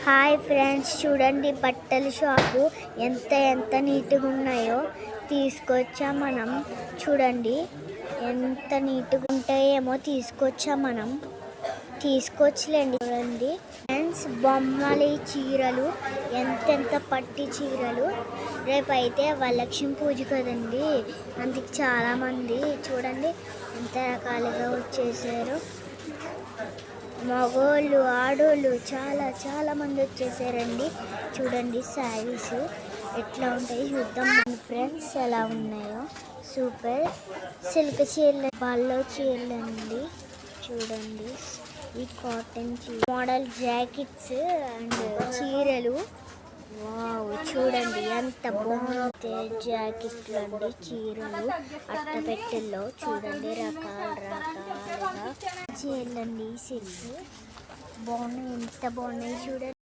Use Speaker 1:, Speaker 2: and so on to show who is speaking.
Speaker 1: Hi friends, చూడండి బట్టల shop ఎంత నీట్గా ఉన్నాయో తీసుకొచ్చాం మనం. చూడండి ఎంత నీట్గా ఉంటాయేమో తీసుకొచ్చాం మనం. తీసుకొచ్చలేండి. చూడండి ఫ్రెండ్స్, బొమ్మలి చీరలు ఎంత పట్టి చీరలు. రేపైతే వరలక్ష్మి పూజ కదండి, అందుకు చాలామంది చూడండి ఎంత రకాలుగా వచ్చేసారు. మగోళ్ళు ఆడోళ్ళు చాలా మంది వచ్చేసారండి. చూడండి శారీస్ ఎట్లా ఉంటాయి చూద్దాం మన ఫ్రెండ్స్, ఎలా ఉన్నాయో. సూపర్ సిల్క్ చీరలు, పల్లో చీరలు అండి. చూడండి ఈ కాటన్ మోడల్ జాకెట్స్ అండ్ చీరలు. వావ్, చూడండి ఎంత బాగుంటాయి జాకెట్లు అండి, చీరలు అట్టపెట్టెల్లో. చూడండి రకాలుగా చీరలండి, సిల్క్ బాగున్నాయి, ఎంత బాగున్నాయి చూడండి.